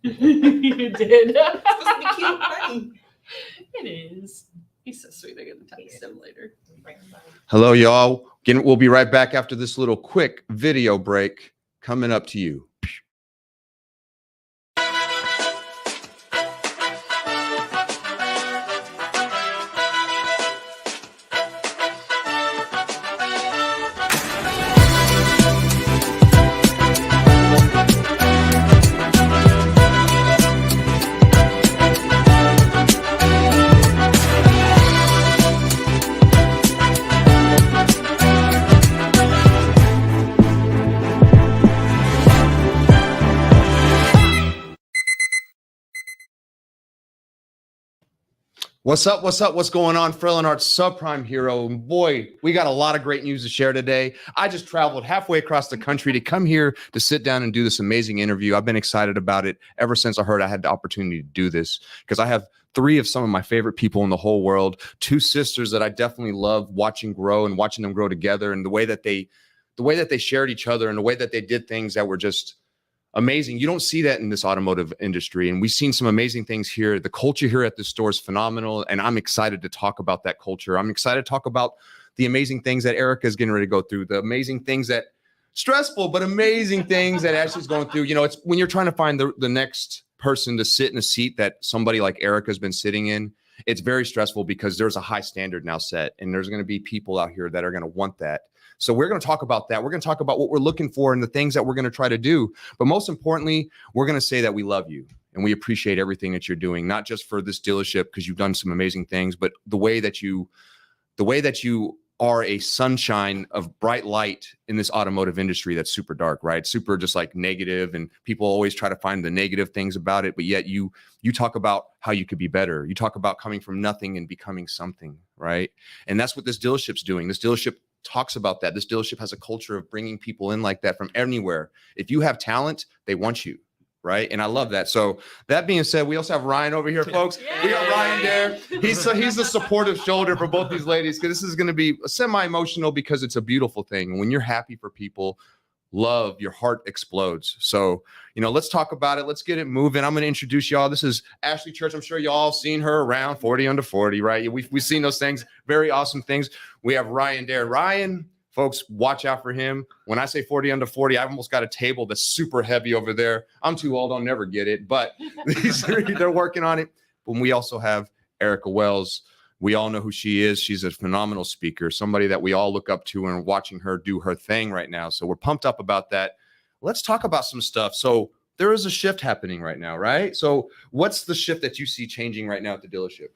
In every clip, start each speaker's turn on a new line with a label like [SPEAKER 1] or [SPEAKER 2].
[SPEAKER 1] You did.
[SPEAKER 2] It's supposed to be cute, funny.
[SPEAKER 1] It is. He's so sweet. I get to text him later.
[SPEAKER 3] Hello, y'all. Again, we'll be right back after this little quick video break coming up to you. What's up? What's up? What's going on? Frillin Arts subprime hero. And boy, we got a lot of great news to share today. I just traveled halfway across the country to come here to sit down and do this amazing interview. I've been excited about it ever since I heard I had the opportunity to do this, because I have three of some of my favorite people in the whole world, two sisters that I definitely love watching grow and watching them grow together, and the way that they shared each other and the way that they did things that were just amazing. You don't see that in this automotive industry. And we've seen some amazing things here. The culture here at the store is phenomenal. And I'm excited to talk about that culture. I'm excited to talk about the amazing things that Erica is getting ready to go through, the amazing things that stressful, but amazing things that Ashley's going through. You know, it's when you're trying to find the next person to sit in a seat that somebody like Erica has been sitting in, it's very stressful because there's a high standard now set, and there's going to be people out here that are going to want that. So we're going to talk about that. We're going to talk about what we're looking for and the things that we're going to try to do. But most importantly, we're going to say that we love you and we appreciate everything that you're doing, not just for this dealership, because you've done some amazing things, but the way that you are a sunshine of bright light in this automotive industry that's super dark, right? Super just like negative, and people always try to find the negative things about it, but yet you talk about how you could be better. You talk about coming from nothing and becoming something, right? And that's what this dealership's doing. This dealership talks about that. This dealership has a culture of bringing people in like that from anywhere. If you have talent, they want you, right? And I love that. So that being said, we also have Ryan over here, folks. Yay! We got Ryan there. He's the supportive shoulder for both these ladies, because this is going to be semi-emotional because it's a beautiful thing. When you're happy for people, love, your heart explodes. So, you know, let's talk about it. Let's get it moving. I'm going to introduce y'all. This is Ashley Church. I'm sure y'all seen her around 40 under 40, right? We've seen those things, very awesome things. We have Ryan there. Ryan, folks, watch out for him. When I say 40 under 40, I've almost got a table that's super heavy over there. I'm too old. I'll never get it, but they're working on it. But we also have Erica Wells. We all know who she is. She's a phenomenal speaker, somebody that we all look up to, and watching her do her thing right now. So we're pumped up about that. Let's talk about some stuff. So there is a shift happening right now, right? So what's the shift that you see changing right now at the dealership?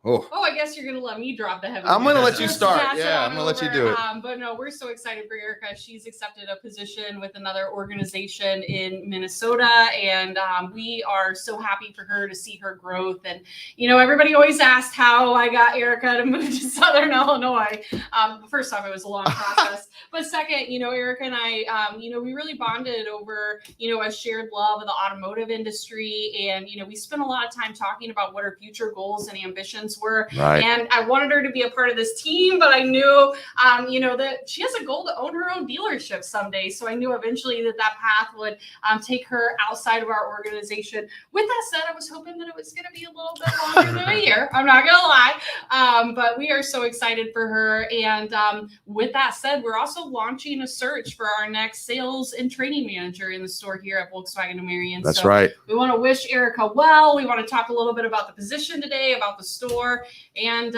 [SPEAKER 1] Oh, I guess you're going to let me drop the heavy.
[SPEAKER 3] I'm going to let you start. Yeah, I'm going to let you do it.
[SPEAKER 1] But no, we're so excited for Erica. She's accepted a position with another organization in Minnesota, and we are so happy for her to see her growth. And, you know, everybody always asked how I got Erica to move to Southern Illinois. First off, it was a long process. But second, you know, Erica and I, you know, we really bonded over, you know, a shared love of the automotive industry. And, you know, we spent a lot of time talking about what her future goals and ambitions were.
[SPEAKER 3] Right.
[SPEAKER 1] And I wanted her to be a part of this team, but I knew, you know, that she has a goal to own her own dealership someday. So I knew eventually that path would take her outside of our organization. With that said, I was hoping that it was going to be a little bit longer than a year. I'm not going to lie. But we are so excited for her. And with that said, we're also launching a search for our next sales and training manager in the store here at Volkswagen of Marion.
[SPEAKER 3] That's right.
[SPEAKER 1] We want to wish Erica well. We want to talk a little bit about the position today, about the store, and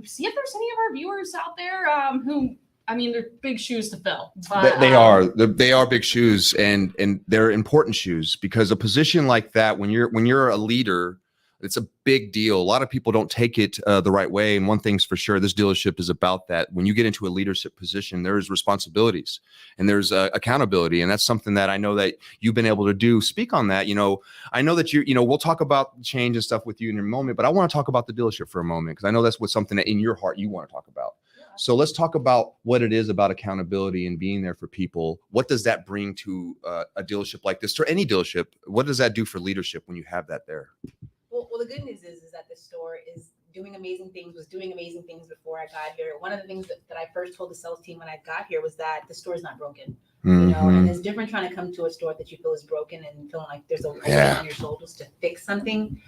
[SPEAKER 1] see if there's any of our viewers out there who, I mean, they're big shoes to fill. But,
[SPEAKER 3] they are big shoes, and they're important shoes, because a position like that, when you're a leader, it's a big deal. A lot of people don't take it the right way. And one thing's for sure, this dealership is about that. When you get into a leadership position, there's responsibilities and there's accountability. And that's something that I know that you've been able to do. Speak on that. You know, I know that we'll talk about change and stuff with you in a moment, but I want to talk about the dealership for a moment, because I know that's something that in your heart you want to talk about. So let's talk about what it is about accountability and being there for people. What does that bring to a dealership like this, or any dealership? What does that do for leadership when you have that there?
[SPEAKER 2] Well, the good news is that the store is doing amazing things, was doing amazing things before I got here. One of the things that I first told the sales team when I got here was that the store is not broken. You know,
[SPEAKER 3] Mhm.
[SPEAKER 2] and it's different trying to come to a store that you feel is broken and feeling like there's a weight
[SPEAKER 3] Yeah.
[SPEAKER 2] on your shoulders to fix something.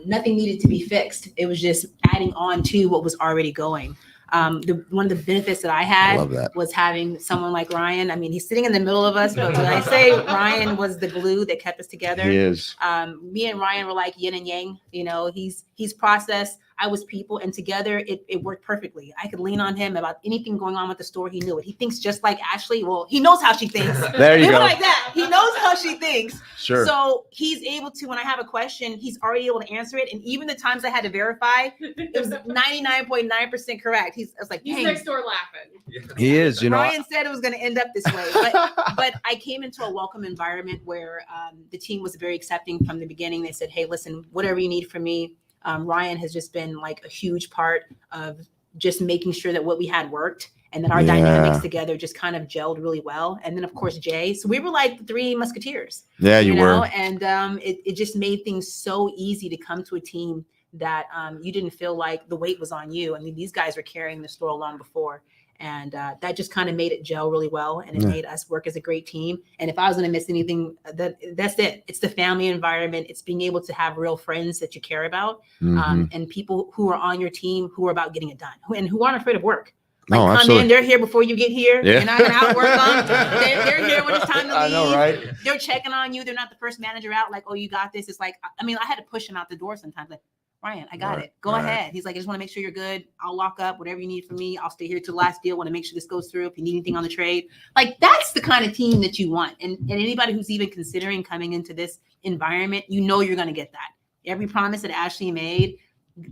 [SPEAKER 2] Nothing needed to be fixed. It was just adding on to what was already going. One of the benefits that I
[SPEAKER 3] I
[SPEAKER 2] had
[SPEAKER 3] love that.
[SPEAKER 2] was having someone like Ryan. I mean, he's sitting in the middle of us, but when I say Ryan was the glue that kept us together,
[SPEAKER 3] He is.
[SPEAKER 2] me and Ryan were like yin and yang. You know, he's process, I was people, and together it worked perfectly. I could lean on him about anything going on with the store. He knew it. He thinks just like Ashley. Well, he knows how she thinks.
[SPEAKER 3] There you
[SPEAKER 2] People
[SPEAKER 3] go.
[SPEAKER 2] like that. He knows how she thinks.
[SPEAKER 3] Sure.
[SPEAKER 2] So he's able to, when I have a question, he's already able to answer it. And even the times I had to verify, it was 99.9% correct. I was like,
[SPEAKER 1] He's
[SPEAKER 2] dang,
[SPEAKER 1] next door laughing.
[SPEAKER 3] He is. You know.
[SPEAKER 2] Ryan said it was going to end up this way, but I came into a welcome environment where the team was very accepting from the beginning. They said, hey, listen, whatever you need from me. Ryan has just been like a huge part of just making sure that what we had worked and that our dynamics together just kind of gelled really well. And then of course, Jay. So we were like the three musketeers.
[SPEAKER 3] Yeah, you
[SPEAKER 2] know?
[SPEAKER 3] were.
[SPEAKER 2] And it just made things so easy to come to a team that you didn't feel like the weight was on you. I mean, these guys were carrying the store long before. And that just kind of made it gel really well, and it made us work as a great team. And if I was going to miss anything, that's it. It's the family environment. It's being able to have real friends that you care about, and people who are on your team who are about getting it done and who aren't afraid of work. Like come
[SPEAKER 3] absolutely.
[SPEAKER 2] in, they're here before you get here.
[SPEAKER 3] Yeah.
[SPEAKER 2] You're not going to outwork them. They're here when it's time to leave.
[SPEAKER 3] I know, right?
[SPEAKER 2] They're checking on you. They're not the first manager out. Like, oh, you got this. It's like, I mean, I had to push him out the door sometimes. Like, Ryan, I got it. Go ahead. He's like, I just want to make sure you're good. I'll lock up whatever you need from me. I'll stay here till the last deal. Want to make sure this goes through. If you need anything on the trade, like that's the kind of team that you want. And anybody who's even considering coming into this environment, you know you're going to get that. Every promise that Ashley made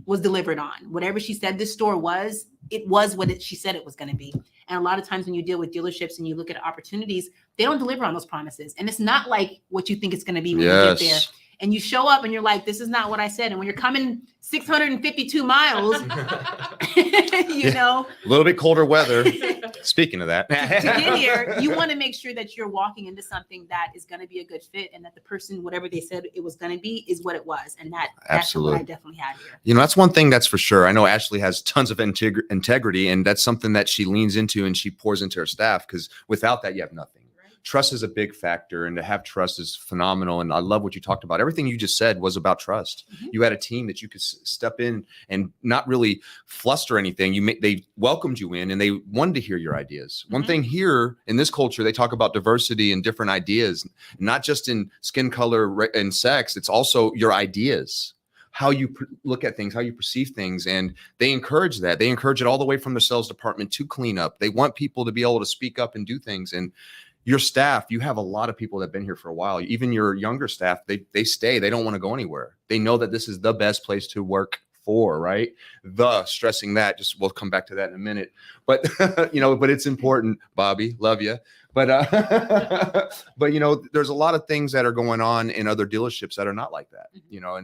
[SPEAKER 2] was delivered on. Whatever she said this store was, it was what she said it was going to be. And a lot of times when you deal with dealerships and you look at opportunities, they don't deliver on those promises. And it's not like what you think it's going to be when you get there. And you show up and you're like, this is not what I said. And when you're coming 652 miles, you know,
[SPEAKER 3] a little bit colder weather. Speaking of that,
[SPEAKER 2] to get here, you want to make sure that you're walking into something that is going to be a good fit and that the person, whatever they said it was going to be, is what it was. And that's
[SPEAKER 3] Absolutely.
[SPEAKER 2] what I definitely had here.
[SPEAKER 3] You know, that's one thing that's for sure. I know Ashley has tons of integrity, and that's something that she leans into and she pours into her staff, because without that, you have nothing. Trust is a big factor, and to have trust is phenomenal. And I love what you talked about. Everything you just said was about trust. You had a team that you could step in and not really fluster anything. They welcomed you in, and they wanted to hear your ideas. One thing here in this culture, they talk about diversity and different ideas, not just in skin color and sex. It's also your ideas, how you look at things, how you perceive things. And they encourage that. They encourage it all the way from the sales department to clean up. They want people to be able to speak up and do things. And your staff, you have a lot of people that have been here for a while. Even your younger staff, they stay. They don't want to go anywhere. They know that this is the best place to work for, right? Stressing that, we'll come back to that in a minute. But, but it's important, Bobby, love you. But, but, there's a lot of things that are going on in other dealerships that are not like that,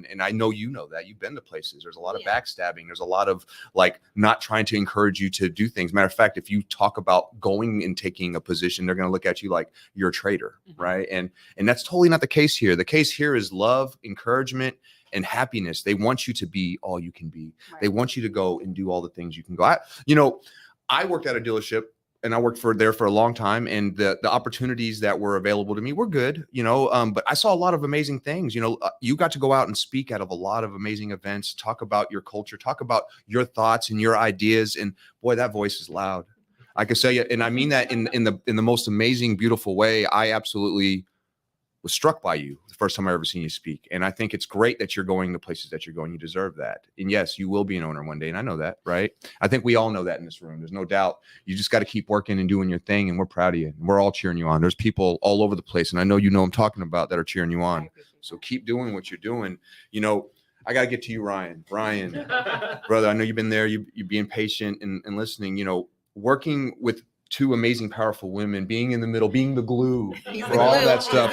[SPEAKER 3] and I know that you've been to places. There's a lot of backstabbing. There's a lot of like not trying to encourage you to do things. Matter of fact, if you talk about going and taking a position, they're going to look at you like you're a traitor, right? And that's totally not the case here. The case here is love, encouragement, and happiness. They want you to be all you can be. Right. They want you to go and do all the things you can go. I worked at a dealership, and I worked there for a long time, and the opportunities that were available to me were good, but I saw a lot of amazing things. You got to go out and speak out of a lot of amazing events, talk about your culture, talk about your thoughts and your ideas. And boy, that voice is loud. I can say it. And I mean that in the most amazing, beautiful way. I absolutely was struck by you the first time I ever seen you speak. And I think it's great that you're going the places that you're going. You deserve that. And yes, you will be an owner one day. And I know that, right? I think we all know that in this room. There's no doubt. You just got to keep working and doing your thing. And we're proud of you. And we're all cheering you on. There's people all over the place. And I know I'm talking about that are cheering you on. So keep doing what you're doing. I got to get to you, Ryan. Brian, brother, I know you've been there. You being patient and listening, working with two amazing, powerful women, being in the middle, being the glue for all that stuff.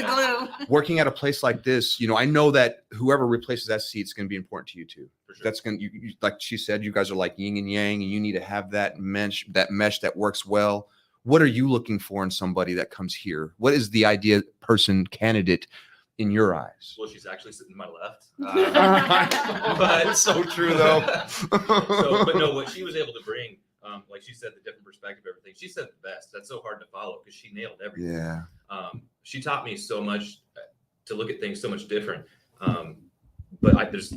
[SPEAKER 3] Working at a place like this, I know that whoever replaces that seat is going to be important to you too. Sure. That's going to, like she said, you guys are like yin and yang, and you need to have that mesh that works well. What are you looking for in somebody that comes here? What is the ideal person candidate in your eyes?
[SPEAKER 4] Well, she's actually sitting to my left. But
[SPEAKER 3] so true though.
[SPEAKER 4] But no, what she was able to bring Like she said, the different perspective, everything. She said the best. That's so hard to follow because she nailed everything.
[SPEAKER 3] Yeah.
[SPEAKER 4] She taught me so much to look at things so much different. But there's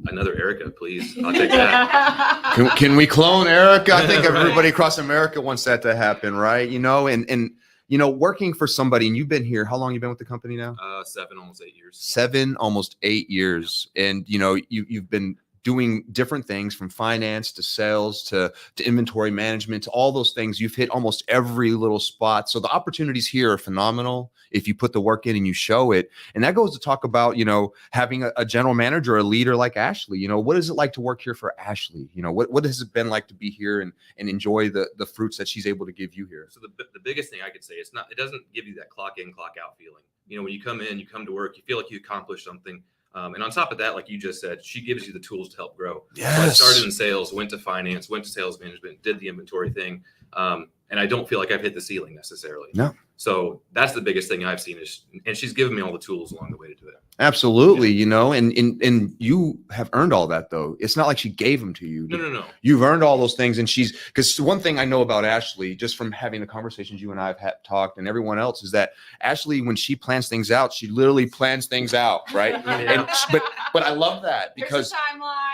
[SPEAKER 4] another Erica, please. I'll take that.
[SPEAKER 3] Can we clone Erica? I think everybody across America wants that to happen, right? You know, and you know, working for somebody, and you've been here, how long you been with the company now?
[SPEAKER 4] 7, almost 8 years.
[SPEAKER 3] 7, almost 8 years. And you know, you've been doing different things from finance to sales to inventory management to all those things. You've hit almost every little spot. So the opportunities here are phenomenal if you put the work in and you show it. And that goes to talk about, you know, having a general manager, a leader like Ashley. You know, what is it like to work here for Ashley? You know, what has it been like to be here and enjoy the fruits that she's able to give you here?
[SPEAKER 4] So the biggest thing I could say, it doesn't give you that clock in, clock out feeling. You know, when you come in, you come to work, you feel like you accomplished something. And on top of that, like you just said, she gives you the tools to help grow.
[SPEAKER 3] Yes.
[SPEAKER 4] So I started in sales, went to finance, went to sales management, did the inventory thing. And I don't feel like I've hit the ceiling necessarily.
[SPEAKER 3] No.
[SPEAKER 4] So that's the biggest thing I've seen and she's given me all the tools along the way to do it.
[SPEAKER 3] Absolutely. You know, and you have earned all that though. It's not like she gave them to you.
[SPEAKER 4] No.
[SPEAKER 3] You've earned all those things. And because one thing I know about Ashley, just from having the conversations you and I have talked and everyone else, is that Ashley, when she plans things out, she literally plans things out. Right. But I love that because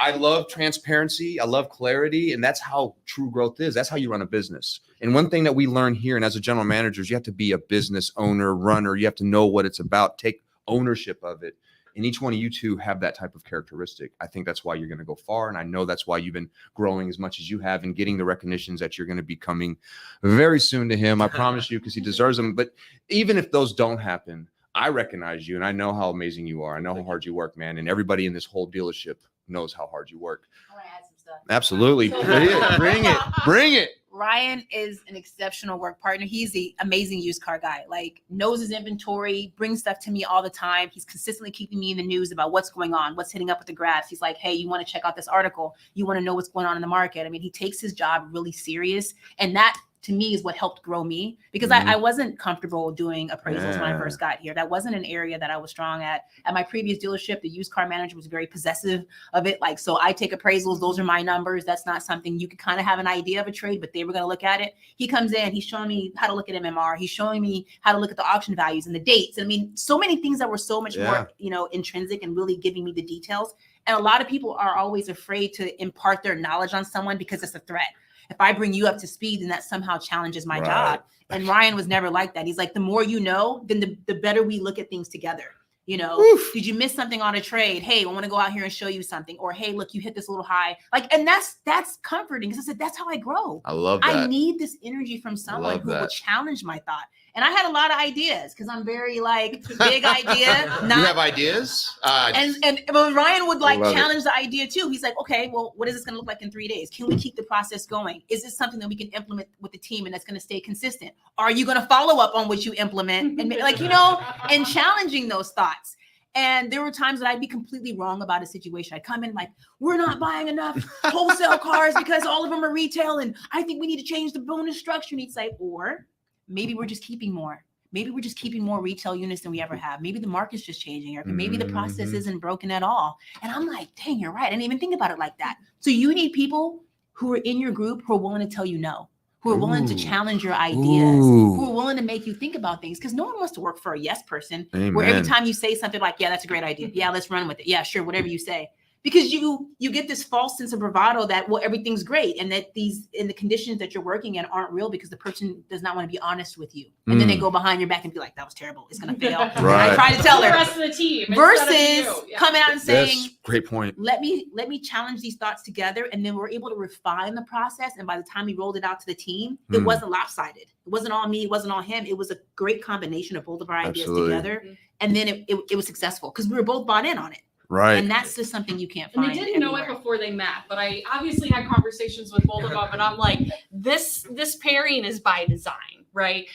[SPEAKER 3] I love transparency. I love clarity. And that's how true growth is. That's how you run a business. And one thing that we learn here, and as a general manager, is you have to be a business owner, runner. You have to know what it's about, take ownership of it. And each one of you two have that type of characteristic. I think that's why you're going to go far. And I know that's why you've been growing as much as you have and getting the recognitions that you're going to be coming very soon to him. I promise you, because he deserves them. But even if those don't happen, I recognize you and I know how amazing you are. I know how hard you work, man. And everybody in this whole dealership knows how hard you work.
[SPEAKER 2] I want to add some stuff.
[SPEAKER 3] Absolutely. Bring it.
[SPEAKER 2] Ryan is an exceptional work partner. He's the amazing used car guy, like knows his inventory, brings stuff to me all the time. He's consistently keeping me in the news about what's going on, what's hitting up with the graphs. He's like, hey, you want to check out this article? You want to know what's going on in the market? I mean, he takes his job really serious. And that to me is what helped grow me, because I wasn't comfortable doing appraisals when I first got here. That wasn't an area that I was strong at. At my previous dealership, the used car manager was very possessive of it. Like, so I take appraisals. Those are my numbers. That's not something you could kind of have an idea of a trade, but they were going to look at it. He comes in, he's showing me how to look at MMR. He's showing me how to look at the auction values and the dates. I mean, so many things that were so much more, you know, intrinsic and really giving me the details. And a lot of people are always afraid to impart their knowledge on someone because it's a threat. If I bring you up to speed, then that somehow challenges my job. And Ryan was never like that. He's like, the more you know, then the better we look at things together. You know, did you miss something on a trade? Hey, I want to go out here and show you something. Or, hey, look, you hit this little high. Like, and that's comforting, because I said, that's how I grow.
[SPEAKER 3] I love that.
[SPEAKER 2] I need this energy from someone who will challenge my thought. And I had a lot of ideas, because I'm very like big idea.
[SPEAKER 3] You have ideas?
[SPEAKER 2] But Ryan would like challenge the idea too. He's like, okay, well, what is this going to look like in 3 days? Can we keep the process going? Is this something that we can implement with the team and that's going to stay consistent? Are you going to follow up on what you implement? And like, you know, and challenging those thoughts. And there were times that I'd be completely wrong about a situation. I'd come in like, we're not buying enough wholesale cars because all of them are retail. And I think we need to change the bonus structure. And he'd say, or maybe we're just keeping more. Maybe we're just keeping more retail units than we ever have. Maybe the market's just changing, or maybe the process isn't broken at all. And I'm like, dang, you're right. I didn't even think about it like that. So you need people who are in your group who are willing to tell you no, who are willing to challenge your ideas, who are willing to make you think about things. Because no one wants to work for a yes person. Where every time you say something like, yeah, that's a great idea. Yeah, let's run with it. Yeah, sure, whatever you say. Because you get this false sense of bravado that, well, everything's great, and that these in the conditions that you're working in aren't real, because the person does not want to be honest with you. And then they go behind your back and be like, that was terrible. It's going to fail.
[SPEAKER 3] Right.
[SPEAKER 2] I try to tell her.
[SPEAKER 1] The rest of the team.
[SPEAKER 2] Versus coming out and saying,
[SPEAKER 3] great point.
[SPEAKER 2] Let me challenge these thoughts together. And then we're able to refine the process. And by the time we rolled it out to the team, it wasn't lopsided. It wasn't all me. It wasn't all him. It was a great combination of both of our ideas together. And then it was successful because we were both bought in on it.
[SPEAKER 3] Right.
[SPEAKER 2] And that's just something you can't find.
[SPEAKER 1] And they didn't know it before they met, but I obviously had conversations with both of them, and I'm like, this pairing is by design, right?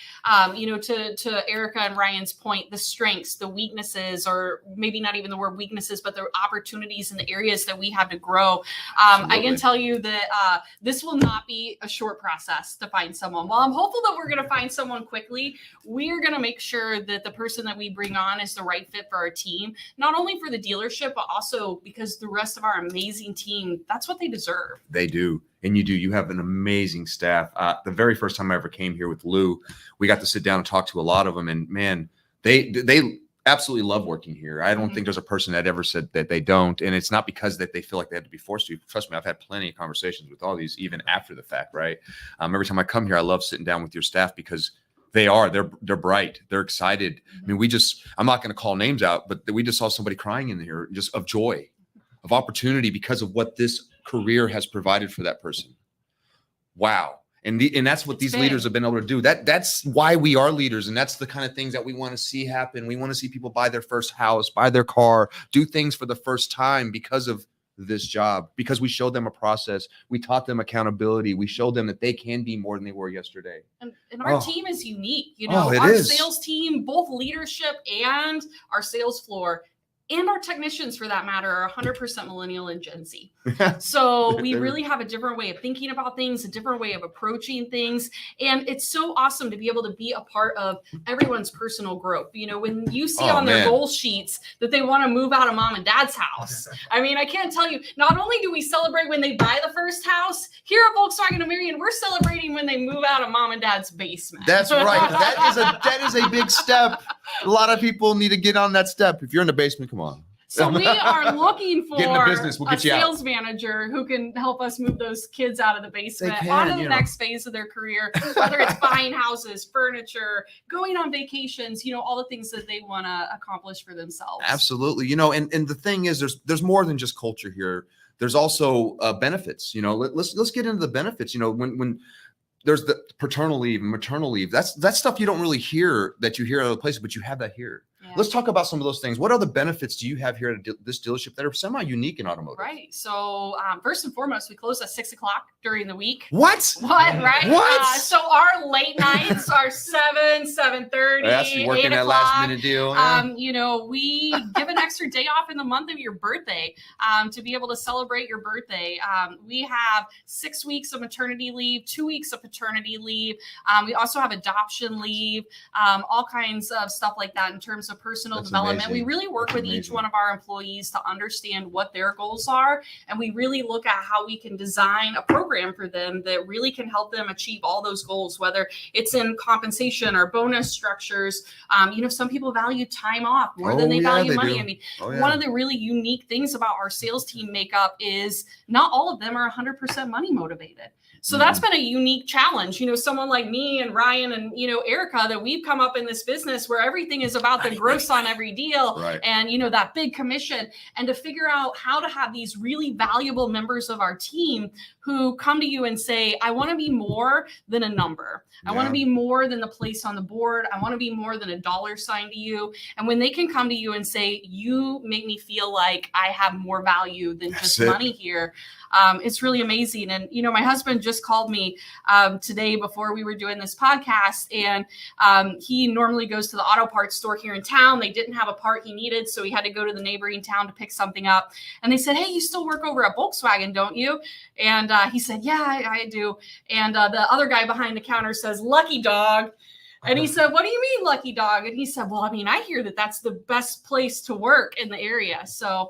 [SPEAKER 1] You know, to Erica and Ryan's point, the strengths, the weaknesses, or maybe not even the word weaknesses, but the opportunities and the areas that we have to grow. I can tell you that this will not be a short process to find someone. While I'm hopeful that we're going to find someone quickly, we're going to make sure that the person that we bring on is the right fit for our team, not only for the dealership, but also because the rest of our amazing team, that's what they deserve.
[SPEAKER 3] They do. And you have an amazing staff. The very first time I ever came here with Lou, we got to sit down and talk to a lot of them, and man, they absolutely love working here. I don't think there's a person that ever said that they don't. And it's not because that they feel like they had to be forced to. Trust me, I've had plenty of conversations with all these, even after the fact, right? Every time I come here, I love sitting down with your staff because they're bright. They're excited. I mean, I'm not going to call names out, but we just saw somebody crying in here just of joy, of opportunity because of what this career has provided for that person. Wow. And that's what these leaders have been able to do. That's why we are leaders. And that's the kind of things that we want to see happen. We want to see people buy their first house, buy their car, do things for the first time because of this job, because we showed them a process. We taught them accountability. We showed them that they can be more than they were yesterday.
[SPEAKER 1] And our team is unique. Our sales team, both leadership and our sales floor, and our technicians, for that matter, are 100% millennial and Gen Z. So we really have a different way of thinking about things, a different way of approaching things. And it's so awesome to be able to be a part of everyone's personal growth. When you see on their goal sheets that they want to move out of mom and dad's house. I mean, I can't tell you, not only do we celebrate when they buy the first house, here at Volkswagen of Marion, we're celebrating when they move out of mom and dad's basement.
[SPEAKER 3] That's right. That is a big step. A lot of people need to get on that step. If you're in the basement, come on.
[SPEAKER 1] So we are looking for
[SPEAKER 3] a
[SPEAKER 1] sales manager who can help us move those kids out of the basement onto the next phase of their career, whether it's buying houses, furniture, going on vacations, all the things that they want to accomplish for themselves.
[SPEAKER 3] Absolutely. And the thing is, there's more than just culture here. There's also benefits. Let's get into the benefits. When there's the paternal leave and maternal leave, that's stuff you don't really hear that you hear at other places, but you have that here. Yeah. Let's talk about some of those things. What other benefits do you have here at this dealership that are semi-unique in automotive?
[SPEAKER 1] Right. So first and foremost, we close at 6:00 during the week.
[SPEAKER 3] What?
[SPEAKER 1] Right?
[SPEAKER 3] What?
[SPEAKER 1] So our late nights are 7:30,
[SPEAKER 3] That's you working
[SPEAKER 1] 8
[SPEAKER 3] that last minute deal. Yeah.
[SPEAKER 1] We give an extra day off in the month of your birthday to be able to celebrate your birthday. We have 6 weeks of maternity leave, 2 weeks of paternity leave. We also have adoption leave, all kinds of stuff like that in terms of personal development. We really work with each one of our employees to understand what their goals are. And we really look at how we can design a program for them that really can help them achieve all those goals, whether it's in compensation or bonus structures. Some people value time off more than they value money. Do. I mean, one of the really unique things about our sales team makeup is not all of them are 100% money motivated. So that's been a unique challenge. Someone like me and Ryan and, Erica, that we've come up in this business where everything is about the gross on every deal and, that big commission, and to figure out how to have these really valuable members of our team who come to you and say, I want to be more than a number. I want to be more than the place on the board. I want to be more than a dollar sign to you. And when they can come to you and say, you make me feel like I have more value than just money here, it's really amazing. And, my husband just called me today before we were doing this podcast, and he normally goes to the auto parts store here in town. They didn't have a part he needed, so he had to go to the neighboring town to pick something up. And they said, hey, you still work over at Volkswagen, don't you? And he said, yeah, I do. And the other guy behind the counter says, lucky dog. And he said, what do you mean, lucky dog? And he said, well, I hear that that's the best place to work in the area. So,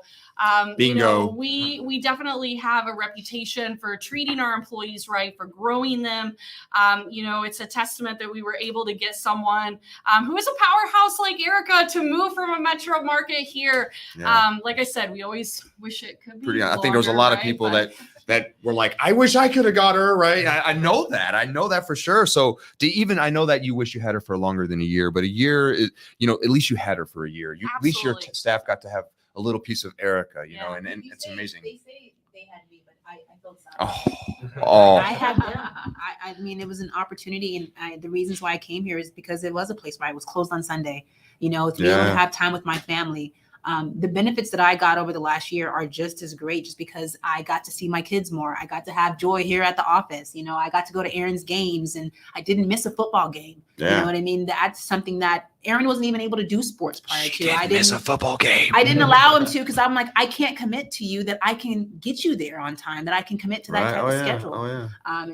[SPEAKER 3] bingo.
[SPEAKER 1] We definitely have a reputation for treating our employees right, for growing them. It's a testament that we were able to get someone who is a powerhouse like Erica to move from a metro market here. Yeah. Like I said, we always wish it could be.
[SPEAKER 3] I think there's a lot of people that were like, I wish I could have got her, right? I know that for sure. So I know that you wish you had her for longer than a year, but a year is, at least you had her for a year. At least your staff got to have a little piece of Erica, and it's amazing.
[SPEAKER 2] They say they had me, but I felt sorry. I had them. I mean, it was an opportunity, and the reasons why I came here is because it was a place where I was closed on Sunday, to be able to have time with my family. The benefits that I got over the last year are just as great, just because I got to see my kids more. I got to have joy here at the office. I got to go to Aaron's games, and I didn't miss a football game. Yeah. You know what I mean? That's something that Aaron wasn't even able to do sports prior to. I didn't miss a football game. I didn't allow him to, because I'm like, I can't commit to you that I can get you there on time, that I can commit to that type of schedule.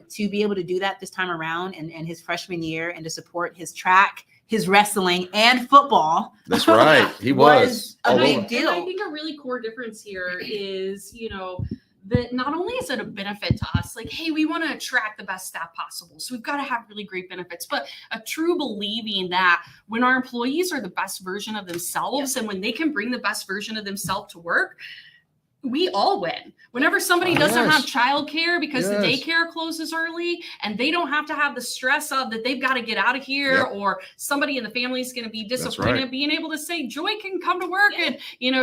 [SPEAKER 2] To be able to do that this time around, and his freshman year, and to support his track, his wrestling, and football.
[SPEAKER 3] That's right. He was
[SPEAKER 2] a big deal.
[SPEAKER 1] And I think a really core difference here is, that not only is it a benefit to us, like, hey, we want to attract the best staff possible, so we've got to have really great benefits, but a true believing that when our employees are the best version of themselves and when they can bring the best version of themselves to work, we all win. Whenever somebody doesn't have childcare because the daycare closes early and they don't have to have the stress of that they've got to get out of here, or somebody in the family is going to be disappointed, being able to say Joy can come to work, and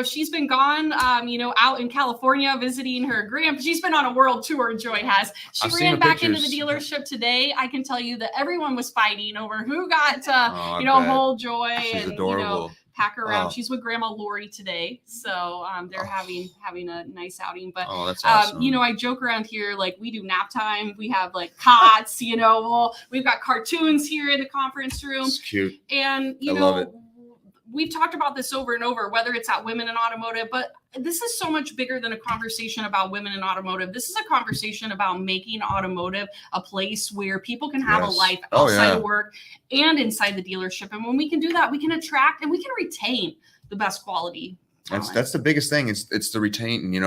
[SPEAKER 1] she's been gone out in California visiting her grandpa. She's been on a world tour, Joy has. She ran back into the dealership today. I can tell you that everone was fighting over who got to hold Joy.
[SPEAKER 3] She's
[SPEAKER 1] and
[SPEAKER 3] adorable.
[SPEAKER 1] Pack her around. She's with Grandma Lori today, so they're having a nice outing. But
[SPEAKER 3] that's awesome.
[SPEAKER 1] I joke around here, like, we do nap time. We have like cots. We've got cartoons here in the conference room.
[SPEAKER 3] It's cute,
[SPEAKER 1] and
[SPEAKER 3] I love it.
[SPEAKER 1] We've talked about this over and over, whether it's at Women in Automotive, but this is so much bigger than a conversation about women in automotive. This is a conversation about making automotive a place where people can have a life outside of work and inside the dealership. And when we can do that, we can attract and we can retain the best quality talent.
[SPEAKER 3] That's the biggest thing. It's the retaining.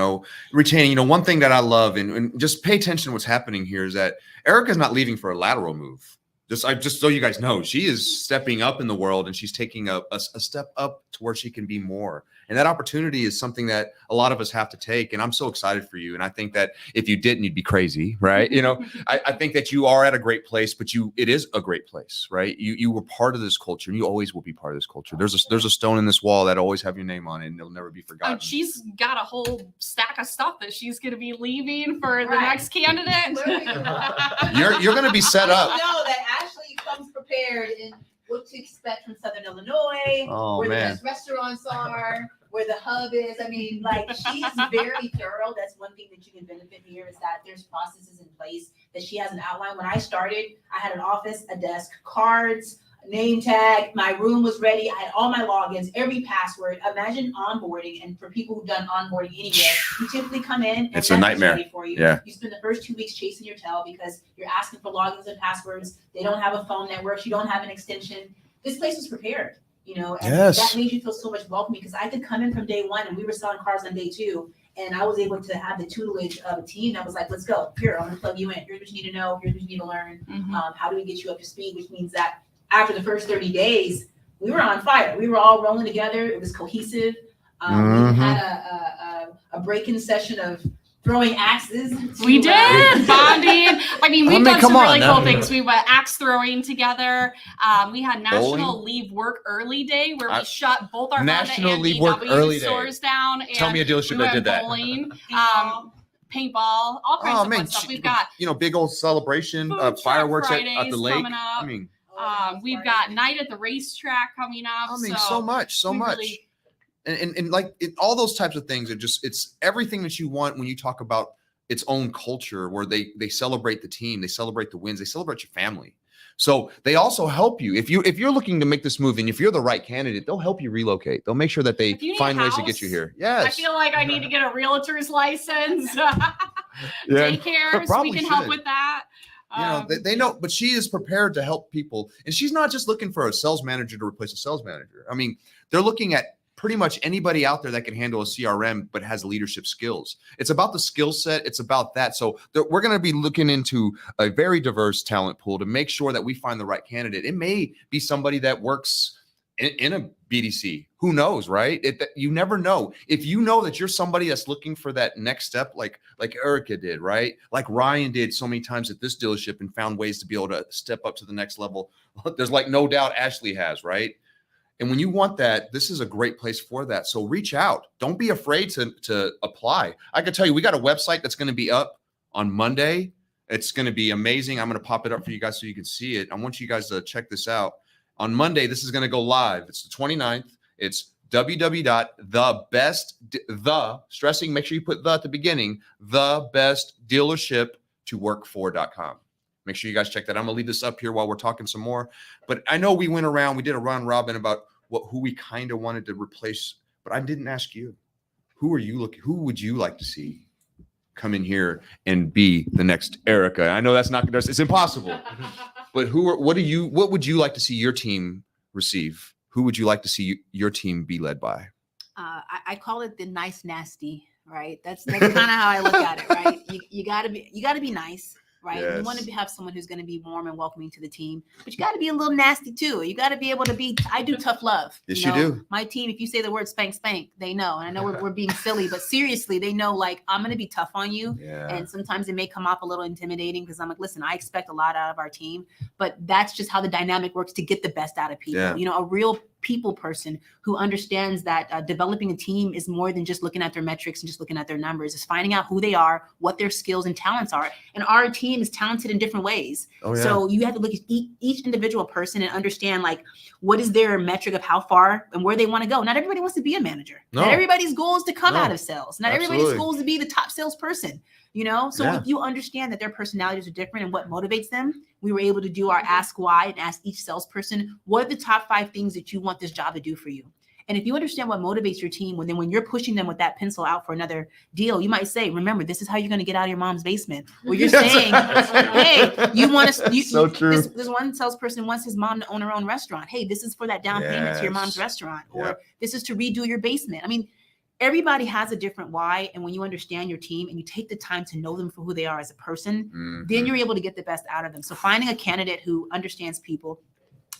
[SPEAKER 3] One thing that I love, and just pay attention to what's happening here, is that Erica's not leaving for a lateral move. Just so you guys know, she is stepping up in the world, and she's taking a step up to where she can be more. And that opportunity is something that a lot of us have to take. And I'm so excited for you. And I think that if you didn't, you'd be crazy, right? I think that you are at a great place, but it is a great place, right? You were part of this culture, and you always will be part of this culture. There's a stone in this wall that'll always have your name on it, and it'll never be forgotten.
[SPEAKER 1] She's got a whole stack of stuff that she's going to be leaving for the next candidate.
[SPEAKER 3] You're going to be set up.
[SPEAKER 2] You know that Ashley comes prepared in what to expect from Southern Illinois, where the best restaurants are, where the hub is. I mean, like, she's very thorough. That's one thing that you can benefit here, is that there's processes in place that she has an outline. When I started, I had an office, a desk, cards, name tag, my room was ready. I had all my logins, every password. Imagine onboarding, and for people who've done onboarding anywhere, you typically come in and
[SPEAKER 3] it's a nightmare
[SPEAKER 2] for you.
[SPEAKER 3] Yeah.
[SPEAKER 2] You spend the first 2 weeks chasing your tail because you're asking for logins and passwords. They don't have a phone network. You don't have an extension. This place was prepared, and that made you feel so much welcome, because I could come in from day one and we were selling cars on day 2. And I was able to have the tutelage of a team that was like, let's go. Here, I'm going to plug you in. Here's what you need to know. Here's what you need to learn. How do we get you up to speed? Which means that after the first 30 days, we were on fire. We were all rolling together. It was cohesive. We had a break-in session of throwing axes.
[SPEAKER 1] We did bonding. We've done some really cool things. We went axe throwing together. We had National Leave Work Early Day, where we shut both our
[SPEAKER 3] National
[SPEAKER 1] Honda and
[SPEAKER 3] Leave Work
[SPEAKER 1] VW
[SPEAKER 3] Early
[SPEAKER 1] stores down. And
[SPEAKER 3] tell me a dealership that did that.
[SPEAKER 1] Bowling, paintball, all kinds of fun stuff. We've got
[SPEAKER 3] big old celebration, fireworks at the lake.
[SPEAKER 1] We've got night at the racetrack coming up.
[SPEAKER 3] So much. Really, and like all those types of things it's everything that you want when you talk about its own culture, where they celebrate the team, they celebrate the wins, they celebrate your family. So they also help you if you're looking to make this move, and if you're the right candidate, they'll help you relocate. They'll make sure that they find ways to get you here. Yes.
[SPEAKER 1] I feel like I need to get a realtor's license. Daycares, we can help with that.
[SPEAKER 3] They know, but she is prepared to help people, and she's not just looking for a sales manager to replace a sales manager. They're looking at pretty much anybody out there that can handle a CRM but has leadership skills. It's about the skill set. It's about that. So we're going to be looking into a very diverse talent pool to make sure that we find the right candidate. It may be somebody that works in a BDC. Who knows, right? You never know. If you know that you're somebody that's looking for that next step, like Erica did, right? Like Ryan did so many times at this dealership and found ways to be able to step up to the next level. There's no doubt Ashley has, right? And when you want that, this is a great place for that. So reach out. Don't be afraid to apply. I can tell you, we got a website that's going to be up on Monday. It's going to be amazing. I'm going to pop it up for you guys so you can see it. I want you guys to check this out. On Monday, this is going to go live. It's the 29th. It's stressing, make sure you put the at the beginning, thebestdealershiptoworkfor.com. Make sure you guys check that. I'm going to leave this up here while we're talking some more. But I know we went around, we did a round robin about who we kind of wanted to replace, but I didn't ask you. Who would you like to see come in here and be the next Erica? I know it's impossible. But what would you like to see your team receive? Who would you like to see your team be led by?
[SPEAKER 2] I call it the nice nasty right? That's kind of how I look at it, right? You gotta be nice, right?
[SPEAKER 3] Yes.
[SPEAKER 2] You want to have someone who's going to be warm and welcoming to the team, but you got to be a little nasty too. You got to be able to be. I do tough love.
[SPEAKER 3] Yes, you do.
[SPEAKER 2] My team, if you say the word spank, they know. And I know we're being silly, but seriously, they know like I'm going to be tough on you.
[SPEAKER 3] Yeah.
[SPEAKER 2] And sometimes it may come off a little intimidating because I'm like, listen, I expect a lot out of our team, but that's just how the dynamic works to get the best out of people.
[SPEAKER 3] Yeah.
[SPEAKER 2] A real people person who understands that developing a team is more than just looking at their metrics and just looking at their numbers. It's finding out who they are, what their skills and talents are. And our team is talented in different ways.
[SPEAKER 3] Oh, yeah.
[SPEAKER 2] So you have to look at each individual person and understand like what is their metric of how far and where they want to go. Not everybody wants to be a manager.
[SPEAKER 3] No.
[SPEAKER 2] Not everybody's goal is to come
[SPEAKER 3] No.
[SPEAKER 2] out of sales. Not
[SPEAKER 3] Absolutely.
[SPEAKER 2] everybody's goal is to be the top salesperson. So
[SPEAKER 3] Yeah.
[SPEAKER 2] if you understand that their personalities are different and what motivates them, we were able to do our ask why and ask each salesperson, what are the top 5 things that you want this job to do for you? And if you understand what motivates your team, when you're pushing them with that pencil out for another deal, you might say, remember, this is how you're going to get out of your mom's basement. Or you're saying, hey, you want to,
[SPEAKER 3] So true.
[SPEAKER 2] This one salesperson wants his mom to own her own restaurant. Hey, this is for that down payment to your mom's
[SPEAKER 3] Yes.
[SPEAKER 2] restaurant. Or
[SPEAKER 3] Yep.
[SPEAKER 2] this is to redo your basement. I mean, everybody has a different why. And when you understand your team and you take the time to know them for who they are as a person,
[SPEAKER 3] Mhm.
[SPEAKER 2] then you're able to get the best out of them. So finding a candidate who understands people,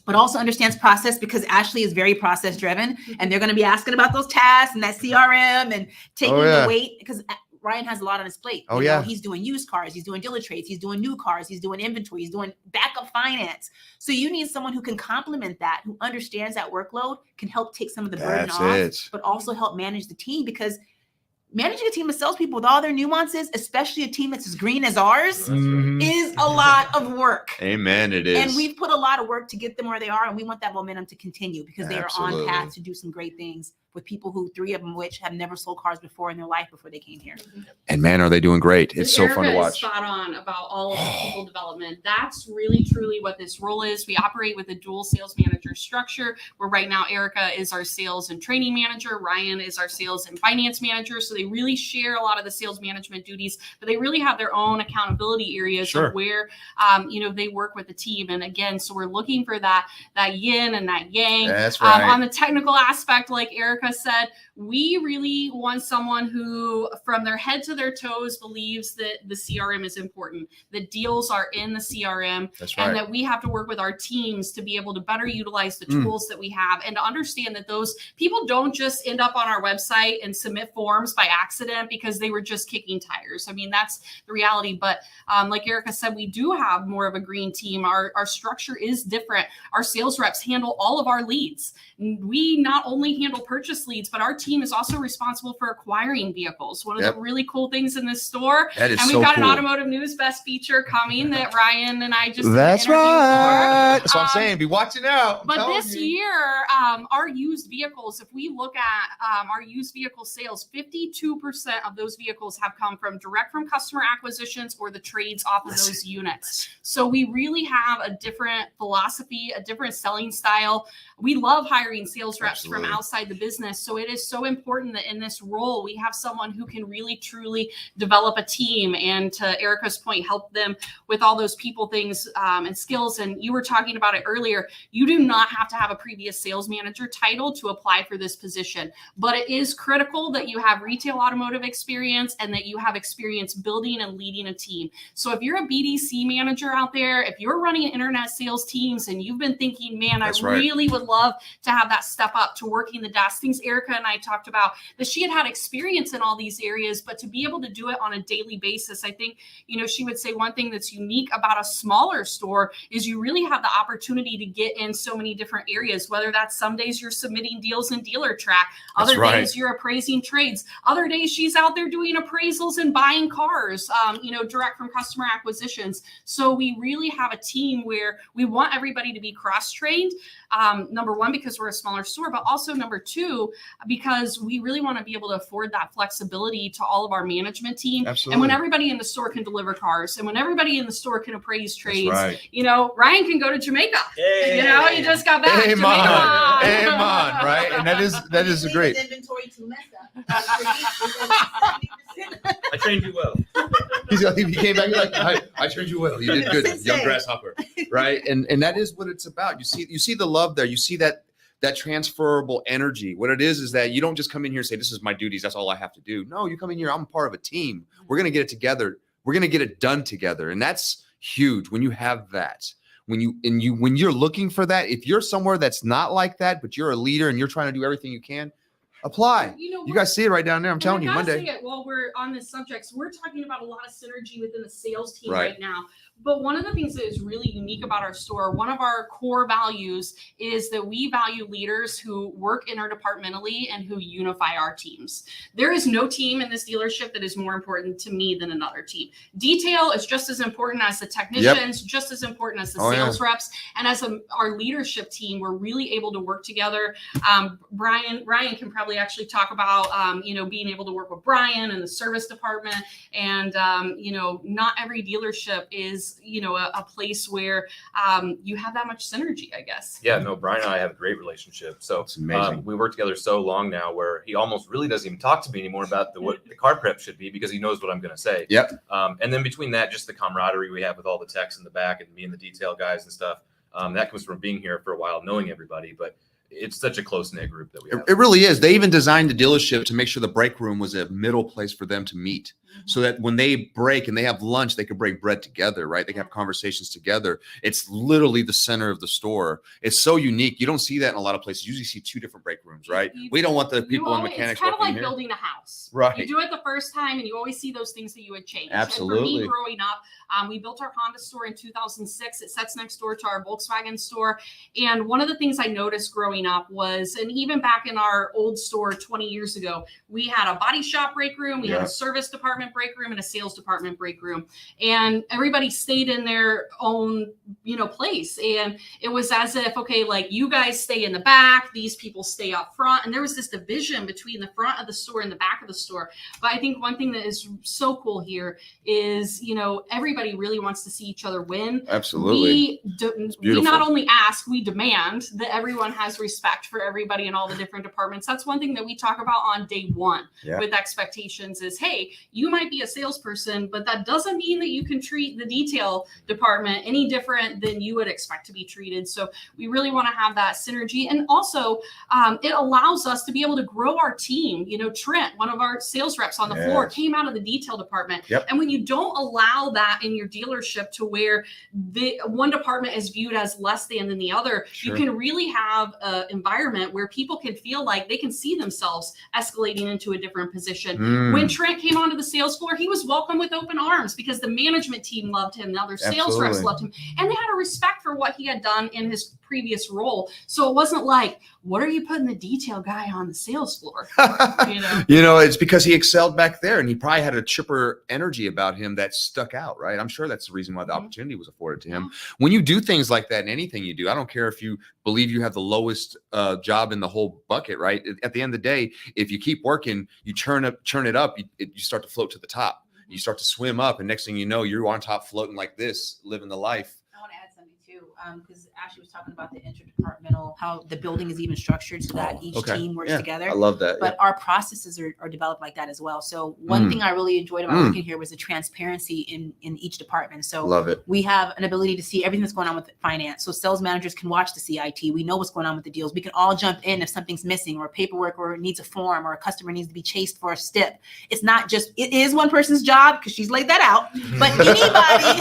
[SPEAKER 2] but also understands process, because Ashley is very process driven and they're going to be asking about those tasks and that CRM and taking
[SPEAKER 3] yeah.
[SPEAKER 2] the weight, because Ryan has a lot on his plate.
[SPEAKER 3] Oh, yeah.
[SPEAKER 2] He's doing used cars, he's doing dealer trades, he's doing new cars, he's doing inventory, he's doing backup finance. So you need someone who can complement that, who understands that workload, can help take some of the burden
[SPEAKER 3] That's
[SPEAKER 2] off,
[SPEAKER 3] it.
[SPEAKER 2] but also help manage the team, because managing a team of salespeople with all their nuances, especially a team that's as green as ours,
[SPEAKER 3] Mhm.
[SPEAKER 2] is a lot of work.
[SPEAKER 3] Amen. It is.
[SPEAKER 2] And we've put a lot of work to get them where they are, and we want that momentum to continue because they are
[SPEAKER 3] Absolutely.
[SPEAKER 2] on path to do some great things with people who 3 of them which have never sold cars before in their life before they came here.
[SPEAKER 3] And man, are they doing great. It's so fun to
[SPEAKER 1] Erica
[SPEAKER 3] watch.
[SPEAKER 1] is spot on about all of the people development. That's really truly what this role is. We operate with a dual sales manager structure, where right now Erica is our sales and training manager, Ryan is our sales and finance manager. So they really share a lot of the sales management duties, but they really have their own accountability areas
[SPEAKER 3] Sure.
[SPEAKER 1] of where they work with the team. And again, so we're looking for that yin and that yang.
[SPEAKER 3] That's right.
[SPEAKER 1] On the technical aspect, like Erica said, we really want someone who, from their head to their toes, believes that the CRM is important, that deals are in the CRM,
[SPEAKER 3] That's right.
[SPEAKER 1] and that we have to work with our teams to be able to better utilize the tools that we have, and to understand that those people don't just end up on our website and submit forms by accident because they were just kicking tires. I mean, that's the reality. But like Erica said, we do have more of a green team. Our structure is different. Our sales reps handle all of our leads. We not only handle purchase leads, but our team is also responsible for acquiring vehicles. One of
[SPEAKER 3] Yep.
[SPEAKER 1] the really cool things in this store,
[SPEAKER 3] That is
[SPEAKER 1] and we've
[SPEAKER 3] so
[SPEAKER 1] got
[SPEAKER 3] cool.
[SPEAKER 1] an automotive news best feature coming that Ryan and I just did an
[SPEAKER 3] That's
[SPEAKER 1] interview
[SPEAKER 3] right.
[SPEAKER 1] for.
[SPEAKER 3] That's what I'm saying. Be watching out. I'm
[SPEAKER 1] But
[SPEAKER 3] telling
[SPEAKER 1] this
[SPEAKER 3] you.
[SPEAKER 1] year, our used vehicles, if we look at our used vehicle sales, 52% of those vehicles have come from direct from customer acquisitions or the trades off of those units. So we really have a different philosophy, a different selling style. We love hiring sales reps
[SPEAKER 3] Absolutely.
[SPEAKER 1] from outside the business. So it is so important that in this role, we have someone who can really, truly develop a team, and to Erica's point, help them with all those people things and skills. And you were talking about it earlier. You do not have to have a previous sales manager title to apply for this position, but it is critical that you have retail automotive experience and that you have experience building and leading a team. So if you're a BDC manager out there, if you're running internet sales teams and you've been thinking, man,
[SPEAKER 3] That's
[SPEAKER 1] I
[SPEAKER 3] right.
[SPEAKER 1] really would love to have that step up to working the desk, things Erica and I talked about, that she had experience in all these areas, but to be able to do it on a daily basis, I think, she would say one thing that's unique about a smaller store is you really have the opportunity to get in so many different areas, whether that's some days you're submitting deals in dealer track,
[SPEAKER 3] That's
[SPEAKER 1] other
[SPEAKER 3] right.
[SPEAKER 1] days you're appraising trades, other days she's out there doing appraisals and buying cars, direct from customer acquisitions. So we really have a team where we want everybody to be cross-trained. Number one, because we're a smaller store, but also number two, because we really want to be able to afford that flexibility to all of our management team.
[SPEAKER 3] Absolutely.
[SPEAKER 1] And when everybody in the store can deliver cars, and when everybody in the store can appraise trades,
[SPEAKER 3] right.
[SPEAKER 1] Ryan can go to Jamaica. He just got back.
[SPEAKER 3] Amen.
[SPEAKER 1] Jamaica.
[SPEAKER 3] Amen. Right. And that is a great.
[SPEAKER 2] Inventory to mess up.
[SPEAKER 4] I trained you well.
[SPEAKER 3] He came back like, I trained you well. You did good, young grasshopper. Right. And that is what it's about. You see the love there. You see that that transferable energy. What it is that you don't just come in here and say, this is my duties, that's all I have to do. No, you come in here, I'm part of a team. We're going to get it together. We're going to get it done together. And that's huge when you have that. When you're looking for that, if you're somewhere that's not like that, but you're a leader and you're trying to do everything you can, apply. You guys see it right down there. I'm telling you, Monday.
[SPEAKER 1] While we're on this subject, so we're talking about a lot of synergy within the sales team right now. But one of the things that is really unique about our store, one of our core values is that we value leaders who work interdepartmentally and who unify our teams. There is no team in this dealership that is more important to me than another team. Detail is just as important as the technicians, just as important as the sales reps. And as our leadership team, we're really able to work together. Ryan can probably actually talk about, being able to work with Brian and the service department. And, not every dealership is, a place where you have that much synergy, I guess.
[SPEAKER 4] Yeah, no, Brian and I have a great relationship. So
[SPEAKER 3] it's amazing.
[SPEAKER 4] We work together so long now where he almost really doesn't even talk to me anymore about what the car prep should be because he knows what I'm going to say.
[SPEAKER 3] Yep.
[SPEAKER 4] And then between that, just the camaraderie we have with all the techs in the back and me and the detail guys and stuff, that comes from being here for a while, knowing everybody. But it's such a close-knit group that we have.
[SPEAKER 3] It really is. They even designed the dealership to make sure the break room was a middle place for them to meet. So that when they break and they have lunch, they could break bread together, right? They can have conversations together. It's literally the center of the store. It's so unique. You don't see that in a lot of places. You usually see two different break rooms, right? We don't want the people and mechanics.
[SPEAKER 1] It's kind of like
[SPEAKER 3] here.
[SPEAKER 1] building a house.
[SPEAKER 3] Right.
[SPEAKER 1] You do it the first time and you always see those things that you would change.
[SPEAKER 3] Absolutely.
[SPEAKER 1] And for me growing up, we built our Honda store in 2006. It sits next door to our Volkswagen store. And one of the things I noticed growing up was, and even back in our old store 20 years ago, we had a body shop break room, we had a service department break room, and a sales department break room. And everybody stayed in their own, place. And it was as if, okay, like you guys stay in the back, these people stay up front. And there was this division between the front of the store and the back of the store. But I think one thing that is so cool here is, everybody really wants to see each other win.
[SPEAKER 3] Absolutely.
[SPEAKER 1] We not only ask, we demand that everyone has respect for everybody in all the different departments. That's one thing that we talk about on day one with expectations is, hey, you might be a salesperson, but that doesn't mean that you can treat the detail department any different than you would expect to be treated. So we really want to have that synergy. And also it allows us to be able to grow our team. Trent, one of our sales reps on the floor, came out of the detail department. And when you don't allow that in your dealership to where the one department is viewed as less than the other, you can really have an environment where people can feel like they can see themselves escalating into a different position. When Trent came onto the sales floor, he was welcomed with open arms because the management team loved him. The other sales reps loved him. And they had a respect for what he had done in his previous role. So it wasn't like, what are you putting the detail guy on the sales floor?
[SPEAKER 3] It's because he excelled back there and he probably had a chipper energy about him that stuck out, right? I'm sure that's the reason why the opportunity was afforded to him. When you do things like that in anything you do, I don't care if you believe you have the lowest job in the whole bucket, right? At the end of the day, if you keep working, you churn it up, you start to float to the top. You start to swim up, and next thing you know, you're on top floating like this, living the life.
[SPEAKER 2] I want to add something too, because Ashley was talking about the interdepartmental, how the building is even structured so that each team works together.
[SPEAKER 3] I love that.
[SPEAKER 2] But our processes are developed like that as well. So one thing I really enjoyed about working here was the transparency in each department. So
[SPEAKER 3] love it.
[SPEAKER 2] We have an ability to see everything that's going on with finance. So sales managers can watch the CIT. We know what's going on with the deals. We can all jump in if something's missing or paperwork or needs a form or a customer needs to be chased for a stip. It's not just, it is one person's job because she's laid that out, but anybody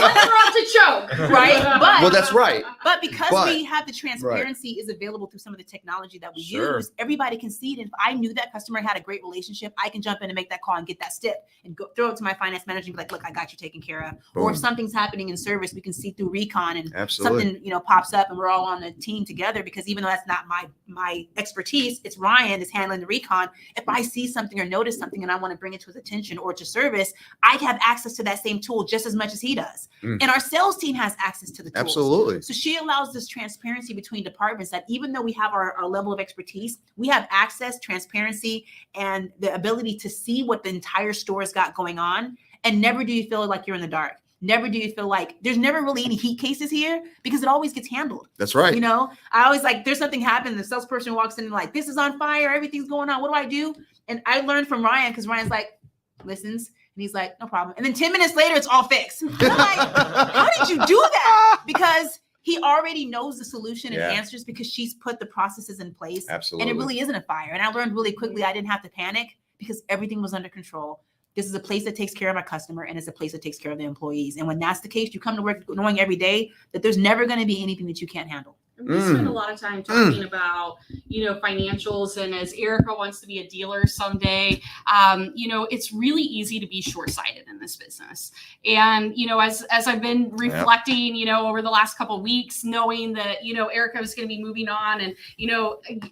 [SPEAKER 1] to choke,
[SPEAKER 2] right?
[SPEAKER 3] Well, that's right.
[SPEAKER 2] But because we have the transparency is available through some of the technology that we use, everybody can see it. And if I knew that customer had a great relationship, I can jump in and make that call and get that stip and go throw it to my finance manager and be like, look, I got you taken care of. Boom. Or if something's happening in service, we can see through recon and something, pops up and we're all on a team together, because even though that's not my expertise, it's Ryan is handling the recon. If I see something or notice something and I want to bring it to his attention or to service, I have access to that same tool just as much as he does. And our sales team has access to the tools.
[SPEAKER 3] Absolutely.
[SPEAKER 2] So she allows this transparency between departments that even though we have our level of expertise, we have access, transparency, and the ability to see what the entire store's got going on. And never do you feel like you're in the dark. Never do you feel like there's never really any heat cases here because it always gets handled.
[SPEAKER 3] That's right.
[SPEAKER 2] I always there's something happened. The salesperson walks in and like, this is on fire. Everything's going on. What do I do? And I learned from Ryan because Ryan's like, listens. And he's like, no problem. And then 10 minutes later, it's all fixed. I'm like, how did you do that? Because he already knows the solution and
[SPEAKER 3] Yeah.
[SPEAKER 2] answers because she's put the processes in place.
[SPEAKER 3] Absolutely.
[SPEAKER 2] And it really isn't a fire. And I learned really quickly I didn't have to panic because everything was under control. This is a place that takes care of my customer, and it's a place that takes care of the employees. And when that's the case, you come to work knowing every day that there's never going to be anything that you can't handle.
[SPEAKER 1] We spend a lot of time talking about, financials, and as Erica wants to be a dealer someday, it's really easy to be short-sighted in this business. And, as I've been reflecting, over the last couple of weeks, knowing that, Erica was going to be moving on and,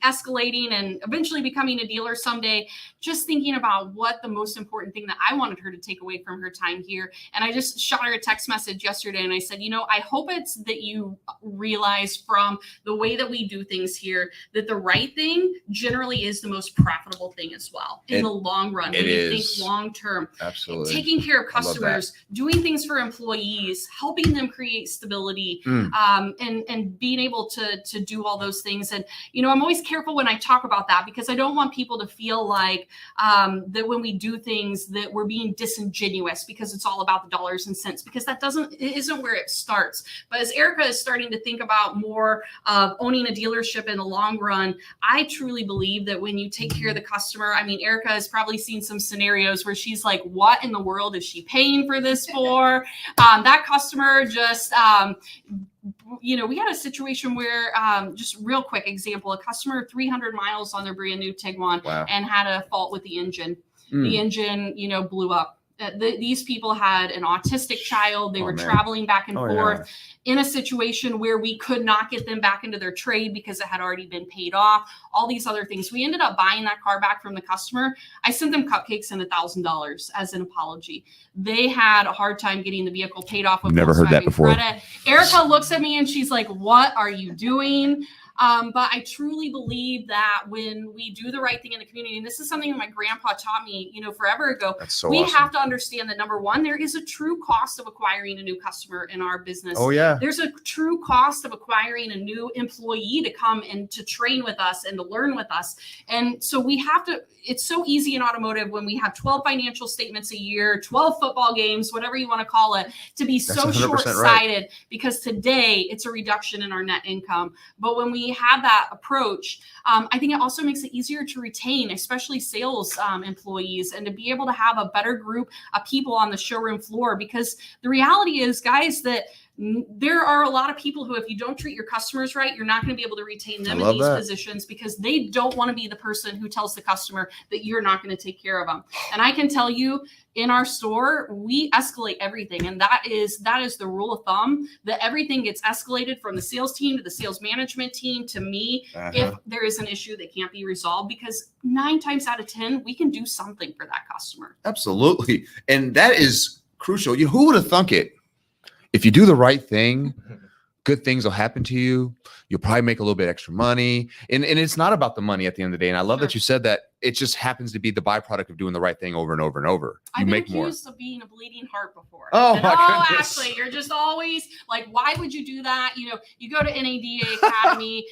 [SPEAKER 1] escalating and eventually becoming a dealer someday, just thinking about what the most important thing that I wanted her to take away from her time here. And I just shot her a text message yesterday and I said, I hope it's that you realize from the way that we do things here, that the right thing generally is the most profitable thing as well in the long run. When you think long term,
[SPEAKER 3] absolutely
[SPEAKER 1] taking care of customers, doing things for employees, helping them create stability, and being able to do all those things. And I'm always careful when I talk about that because I don't want people to feel like that when we do things that we're being disingenuous because it's all about the dollars and cents, because it isn't where it starts. But as Erica is starting to think about more of owning a dealership in the long run, I truly believe that when you take care of the customer, I mean, Erica has probably seen some scenarios where she's like, what in the world is she paying for this for? That customer just, we had a situation where, just real quick example, a customer 300 miles on their brand new Tiguan and had a fault with the engine. The engine, blew up. These people had an autistic child. They were traveling back and forth in a situation where we could not get them back into their trade because it had already been paid off, all these other things. We ended up buying that car back from the customer. I sent them cupcakes and $1,000 as an apology. They had a hard time getting the vehicle paid off with
[SPEAKER 3] Never heard that before.
[SPEAKER 1] credit. Erica looks at me and she's like, what are you doing? But I truly believe that when we do the right thing in the community, and this is something that my grandpa taught me, forever ago, we have to understand that number one, there is a true cost of acquiring a new customer in our business.
[SPEAKER 3] Oh yeah.
[SPEAKER 1] There's a true cost of acquiring a new employee to come and to train with us and to learn with us. And so we have to, it's so easy in automotive when we have 12 financial statements a year, 12 football games, whatever you want to call it, to be so short-sighted because today it's a reduction in our net income. But when we have that approach, I think it also makes it easier to retain, especially sales employees, and to be able to have a better group of people on the showroom floor. Because the reality is, guys, that there are a lot of people who, if you don't treat your customers right, you're not going to be able to retain them in these positions because they don't want to be the person who tells the customer that you're not going to take care of them. And I can tell you, in our store, we escalate everything. And that is the rule of thumb, that everything gets escalated from the sales team to the sales management team to me if there is an issue that can't be resolved, because 9 times out of 10, we can do something for that customer.
[SPEAKER 3] Absolutely. And that is crucial. Who would have thunk it? If you do the right thing, good things will happen to you. You'll probably make a little bit extra money. And it's not about the money at the end of the day. And I love that you said that. It just happens to be the byproduct of doing the right thing over and over and over.
[SPEAKER 1] I've been accused of being a bleeding heart before.
[SPEAKER 3] Oh, my goodness.
[SPEAKER 1] Ashley, you're just always like, why would you do that? You go to NADA Academy,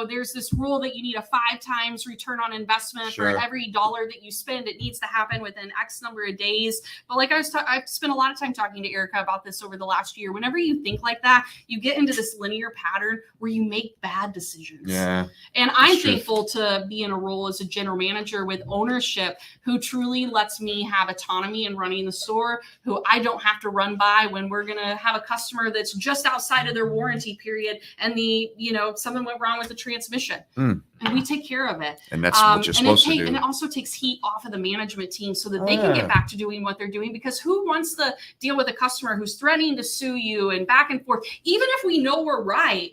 [SPEAKER 1] there's this rule that you need a 5 times return on investment for every dollar that you spend. It needs to happen within X number of days. But like I've spent a lot of time talking to Erica about this over the last year. Whenever you think like that, you get into this linear pattern where you make bad decisions.
[SPEAKER 3] Yeah.
[SPEAKER 1] And I'm thankful to be in a role as a general manager with ownership who truly lets me have autonomy in running the store, who I don't have to run by when we're going to have a customer that's just outside of their warranty period and something went wrong with the transmission. And we take care of it.
[SPEAKER 3] And that's what you're supposed to do. And
[SPEAKER 1] it also takes heat off of the management team so that they can get back to doing what they're doing, because who wants to deal with a customer who's threatening to sue you and back and forth, even if we know we're right?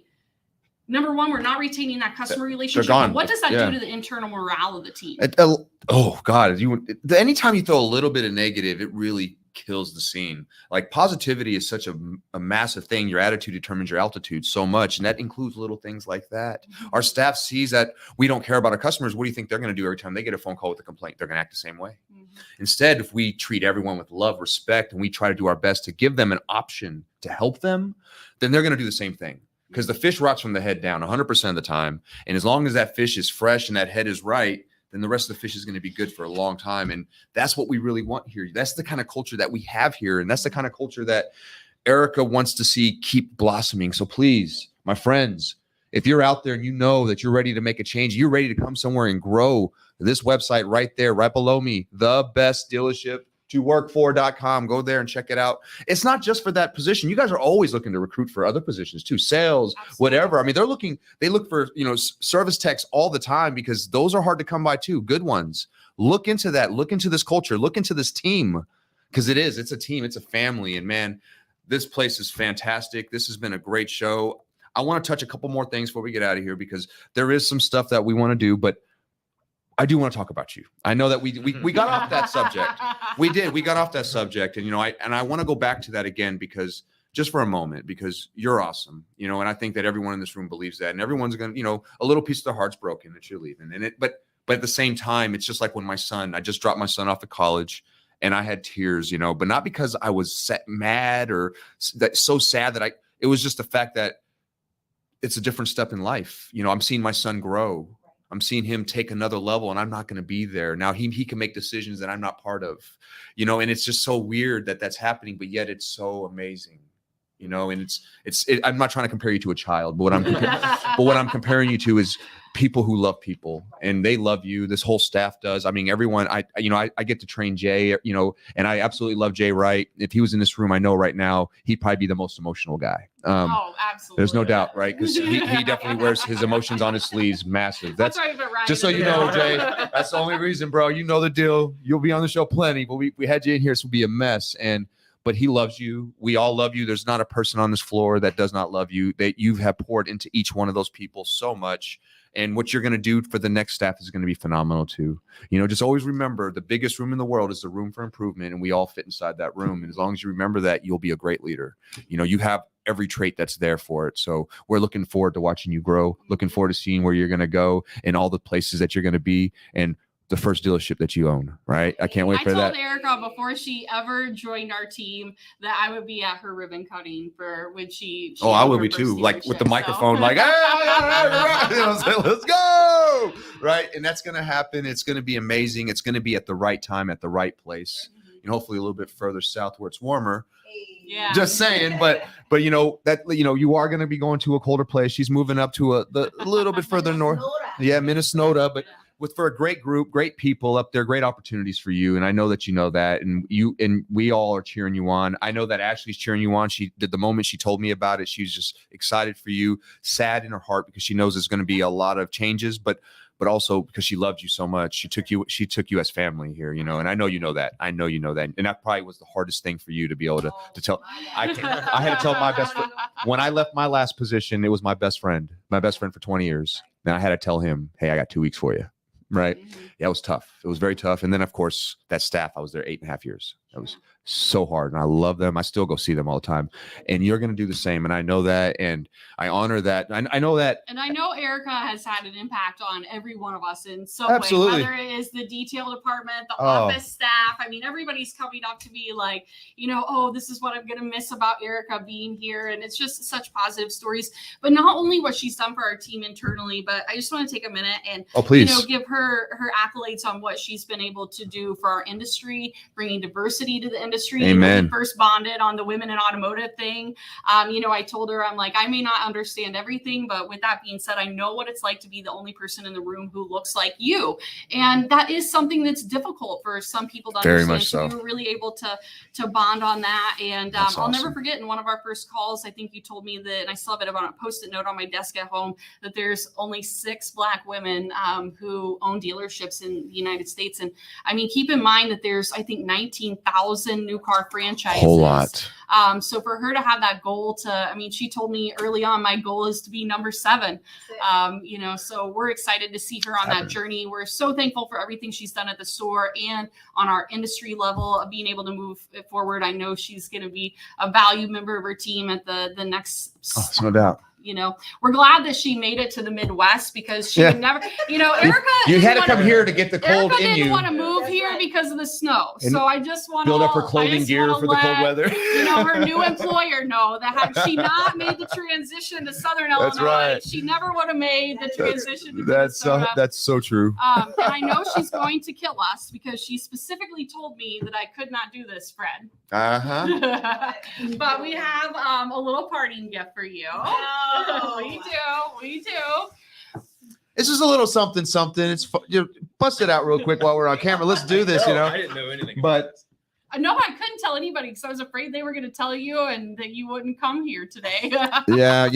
[SPEAKER 1] Number one, we're not retaining that customer relationship. What does that do to the internal morale of the team?
[SPEAKER 3] Oh God! Anytime you throw a little bit of negative, it really kills the scene. Like, positivity is such a massive thing. Your attitude determines your altitude so much, and that includes little things like that. Our staff sees that we don't care about our customers. What do you think they're going to do every time they get a phone call with a complaint? They're going to act the same way. Instead, if we treat everyone with love, respect, and we try to do our best to give them an option to help them, then they're going to do the same thing. Because the fish rots from the head down 100% of the time. And as long as that fish is fresh and that head is right, then the rest of the fish is going to be good for a long time. And that's what we really want here. That's the kind of culture that we have here. And that's the kind of culture that Erica wants to see keep blossoming. So please, my friends, if you're out there and you know that you're ready to make a change, you're ready to come somewhere and grow, this website right there, right below me, thebestdealership.com. Go there and check it out. It's not just for that position. You guys are always looking to recruit for other positions too, sales, whatever. I mean, they look for, service techs all the time because those are hard to come by too. Good ones. Look into that. Look into this culture. Look into this team because it's a team. It's a family. And man, this place is fantastic. This has been a great show. I want to touch a couple more things before we get out of here because there is some stuff that we want to do, but I do want to talk about you. I know that we got off that subject. We did. We got off that subject. And, I want to go back to that again because just for a moment, because you're awesome, and I think that everyone in this room believes that and everyone's going to, a little piece of their heart's broken that you're leaving. But at the same time, it's just like when I just dropped my son off at college and I had tears, but not because I was mad or so sad that it was just the fact that it's a different step in life. I'm seeing my son grow. I'm seeing him take another level and I'm not going to be there. Now he can make decisions that I'm not part of, and it's just so weird that that's happening, but yet it's so amazing, and I'm not trying to compare you to a child, but what I'm comparing you to is people who love people and they love you. This whole staff does. I mean, everyone, I get to train Jay, and I absolutely love Jay Wright. If he was in this room, I know right now, he'd probably be the most emotional guy.
[SPEAKER 1] Absolutely.
[SPEAKER 3] There's no doubt, right? Because he definitely wears his emotions on his sleeves, massive. That's
[SPEAKER 1] right, but Ryan
[SPEAKER 3] just so you know, Jay, that's the only reason, bro. You know the deal. You'll be on the show plenty, but we had you in here, so it'll be a mess. But he loves you. We all love you. There's not a person on this floor that does not love you. That you have poured into each one of those people so much. And what you're going to do for the next staff is going to be phenomenal too. Just always remember the biggest room in the world is the room for improvement. And we all fit inside that room. And as long as you remember that, you'll be a great leader. You have every trait that's there for it. So we're looking forward to watching you grow, looking forward to seeing where you're going to go and all the places that you're going to be. And the first dealership that you own, right? I can't wait for that.
[SPEAKER 1] I told Erica before she ever joined our team that I would be at her ribbon cutting for when she
[SPEAKER 3] I will be too, like with the microphone, like, let's go, right? And that's going to happen. It's going to be amazing. It's going to be at the right time, at the right place, hopefully a little bit further south where it's warmer.
[SPEAKER 1] Yeah.
[SPEAKER 3] Just saying, but you are going to be going to a colder place. She's moving up to a little bit further north. Yeah, Minnesota, but for a great group, great people up there, great opportunities for you. And I know that you know that, and we all are cheering you on. I know that Ashley's cheering you on. She did the moment she told me about it. She's just excited for you, sad in her heart because she knows there's going to be a lot of changes, but also because she loved you so much. She took you as family here, and I know you know that. And that probably was the hardest thing for you to be able to tell. I had to tell my best friend when I left my last position, it was my best friend for 20 years. And I had to tell him, hey, I got 2 weeks for you. Right. Yeah, it was tough. It was very tough. And then, of course, that staff, I was there 8.5 years. That was so hard. And I love them. I still go see them all the time. And you're going to do the same. And I know that. And I honor that. I know that.
[SPEAKER 1] And I know Erica has had an impact on every one of us in some
[SPEAKER 3] Absolutely.
[SPEAKER 1] way, whether it is the detail department, the office staff. I mean, everybody's coming up to me like, this is what I'm going to miss about Erica being here. And it's just such positive stories. But not only what she's done for our team internally, but I just want to take a minute and, give her accolades on what she's been able to do for our industry, bringing diversity to the industry.
[SPEAKER 3] Amen.
[SPEAKER 1] We first bonded on the women in automotive thing. I told her, I'm like, I may not understand everything, but with that being said, I know what it's like to be the only person in the room who looks like you. And that is something that's difficult for some people to understand.
[SPEAKER 3] Very much so.
[SPEAKER 1] We were really able to bond on that. And I'll never forget in one of our first calls, I think you told me that, and I still have it on a Post-it note on my desk at home, that there's only 6 Black women who own dealerships in the United States. And I mean, keep in mind that there's, I think, 19,000 new car franchises.
[SPEAKER 3] Whole lot.
[SPEAKER 1] So for her to have that goal she told me early on, my goal is to be number 7. So we're excited to see her on that journey. We're so thankful for everything she's done at the store and on our industry level of being able to move it forward. I know she's going to be a valued member of her team at the next.
[SPEAKER 3] No doubt.
[SPEAKER 1] we're glad that she made it to the Midwest because she would never, Erica.
[SPEAKER 3] You had to come
[SPEAKER 1] wanna-
[SPEAKER 3] here to get the cold
[SPEAKER 1] Erica
[SPEAKER 3] in
[SPEAKER 1] didn't
[SPEAKER 3] you.
[SPEAKER 1] want to move here because of the snow.
[SPEAKER 3] And
[SPEAKER 1] So I just want to
[SPEAKER 3] build up her clothing gear for the cold weather.
[SPEAKER 1] Her new employer know that had she not made the transition to Southern Illinois,
[SPEAKER 3] That's right.
[SPEAKER 1] she never would have made the transition to Minnesota.
[SPEAKER 3] That's so true.
[SPEAKER 1] And I know she's going to kill us because she specifically told me that I could not do this, Fred.
[SPEAKER 3] Uh-huh.
[SPEAKER 1] But we have a little parting gift for you.
[SPEAKER 2] Oh.
[SPEAKER 1] We do.
[SPEAKER 3] This is a little something. It's bust it out real quick while we're on camera. Let's do this,
[SPEAKER 4] I didn't know anything.
[SPEAKER 3] But
[SPEAKER 1] No, I couldn't tell anybody because I was afraid they were going to tell you and that you wouldn't come here today.
[SPEAKER 3] yeah,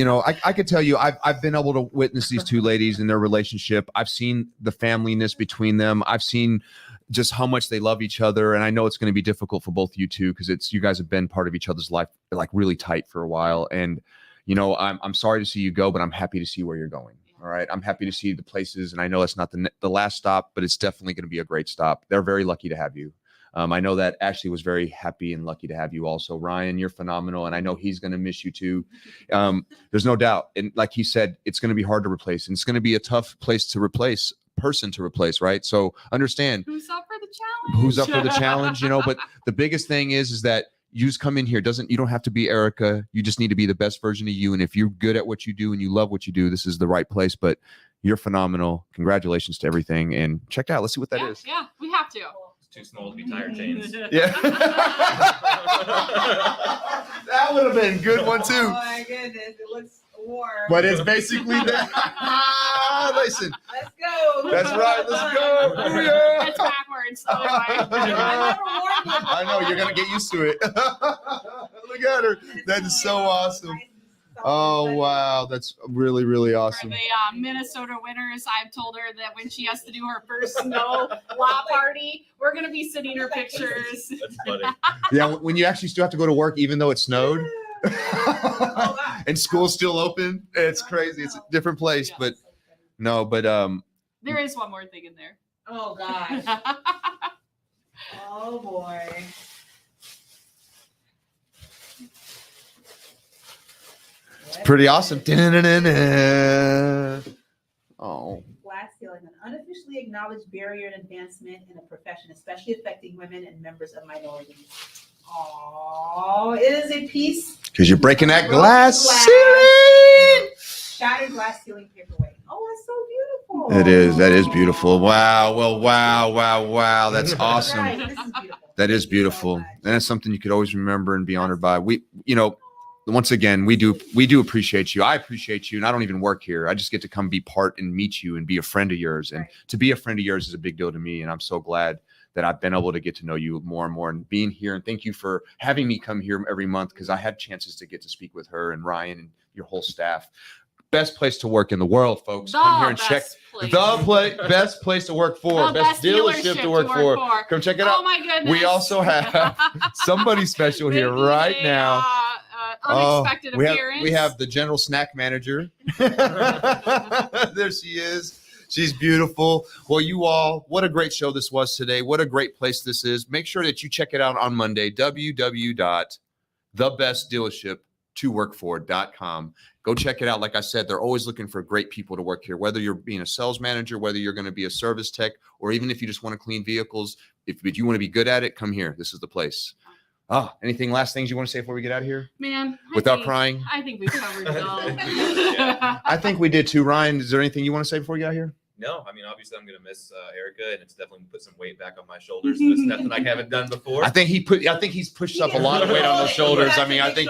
[SPEAKER 3] I could tell you, I've been able to witness these two ladies and their relationship. I've seen the familyness between them. I've seen just how much they love each other, and I know it's going to be difficult for both you two because you guys have been part of each other's life like really tight for a while. And I'm sorry to see you go, but I'm happy to see where you're going. All right, I'm happy to see the places, and I know it's not the last stop, but it's definitely going to be a great stop. They're very lucky to have you. I know that Ashley was very happy and lucky to have you also. Ryan, you're phenomenal, and I know he's going to miss you too. There's no doubt. And like he said, it's going to be hard to replace, and it's going to be a tough person to replace, right? So understand
[SPEAKER 1] Who's up for the challenge?
[SPEAKER 3] who's up for the challenge, but the biggest thing is that you just come in here. You don't have to be Erica. You just need to be the best version of you. And if you're good at what you do and you love what you do, this is the right place. But you're phenomenal. Congratulations to everything. And check it out. Let's see what that is.
[SPEAKER 1] Yeah, we have to.
[SPEAKER 4] It's too small to be tire chains.
[SPEAKER 3] Yeah. That would have been a good one
[SPEAKER 2] Oh
[SPEAKER 3] too.
[SPEAKER 2] my goodness, it looks warm.
[SPEAKER 3] But it's basically that. Listen,
[SPEAKER 2] Let's go.
[SPEAKER 3] that's right. Let's go. Booyah.
[SPEAKER 1] It's backwards. So
[SPEAKER 3] I know you're gonna get used to it. Look at her. That is so awesome. Oh wow, that's really, really
[SPEAKER 1] For
[SPEAKER 3] awesome.
[SPEAKER 1] the Minnesota winners, I've told her that when she has to do her first snow lot party, we're going to be sending her pictures.
[SPEAKER 4] That's funny.
[SPEAKER 3] Yeah, when you actually still have to go to work, even though it snowed, and school's still open, it's crazy. It's a different place, but no, but
[SPEAKER 1] There is one more thing in there.
[SPEAKER 2] Oh gosh. Oh boy.
[SPEAKER 3] it's pretty awesome. Da-na-na-na. Oh.
[SPEAKER 2] Glass ceiling, an unofficially acknowledged barrier and advancement in a profession, especially affecting women and members of minorities. Oh, it is a piece.
[SPEAKER 3] Because you're breaking that glass
[SPEAKER 2] Glass.
[SPEAKER 3] ceiling.
[SPEAKER 2] Shattered glass ceiling paperweight. Oh, that's so beautiful.
[SPEAKER 3] It is. That is beautiful. Wow. Well, wow. That's awesome.
[SPEAKER 2] Right, this is beautiful.
[SPEAKER 3] That is beautiful. And that's something you could always remember and be honored by. Once again, we do appreciate you. I appreciate you. And I don't even work here. I just get to come be part and meet you and be a friend of yours. And to be a friend of yours is a big deal to me. And I'm so glad that I've been able to get to know you more and more and being here. And thank you for having me come here every month because I had chances to get to speak with her and Ryan and your whole staff. Best place to work in the world, folks. Come here and check best place to work for,
[SPEAKER 1] The
[SPEAKER 3] best dealership to work for. Come check it out.
[SPEAKER 1] Oh my goodness.
[SPEAKER 3] We also have somebody special here
[SPEAKER 1] Maybe
[SPEAKER 3] right
[SPEAKER 1] a,
[SPEAKER 3] now.
[SPEAKER 1] Unexpected
[SPEAKER 3] we
[SPEAKER 1] appearance.
[SPEAKER 3] we have the general snack manager. There she is. She's beautiful. Well, you all, what a great show this was today. What a great place this is. Make sure that you check it out on Monday, www.thebestdealership2workfor.com. Go check it out. Like I said, they're always looking for great people to work here, whether you're being a sales manager, whether you're going to be a service tech, or even if you just want to clean vehicles. If you want to be good at it, come here. This is the place. Anything last things you want to say before we get out of here?
[SPEAKER 1] Man.
[SPEAKER 3] Without crying?
[SPEAKER 1] I think we've covered it all.
[SPEAKER 3] I think we did too. Ryan, is there anything you want to say before you get out of here?
[SPEAKER 4] No, I mean, obviously I'm going to miss Erica, and it's definitely put some weight back on my shoulders. So it's nothing I haven't done before.
[SPEAKER 3] I think he's pushed up a lot of weight on those shoulders. I mean, I think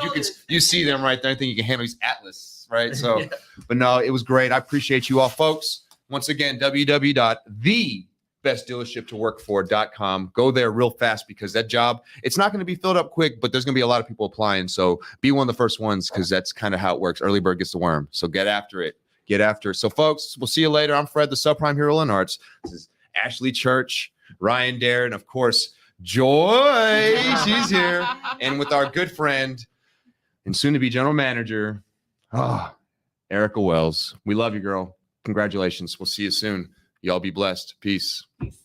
[SPEAKER 3] you see them right there. I think you can handle these Atlas, right? So,
[SPEAKER 4] Yeah.
[SPEAKER 3] But no, it was great. I appreciate you all, folks. Once again, www.thebestdealership2workfor.com. Go there real fast because that job, it's not going to be filled up quick, but there's going to be a lot of people applying. So be one of the first ones because that's kind of how it works. Early bird gets the worm. So get after it. So, folks, we'll see you later. I'm Fred, the Subprime Hero in Arts. This is Ashley Church, Ryan Dare, and, of course, Joy. She's here. And with our good friend and soon-to-be general manager, Erica Wells. We love you, girl. Congratulations. We'll see you soon. Y'all be blessed. Peace.
[SPEAKER 1] Peace.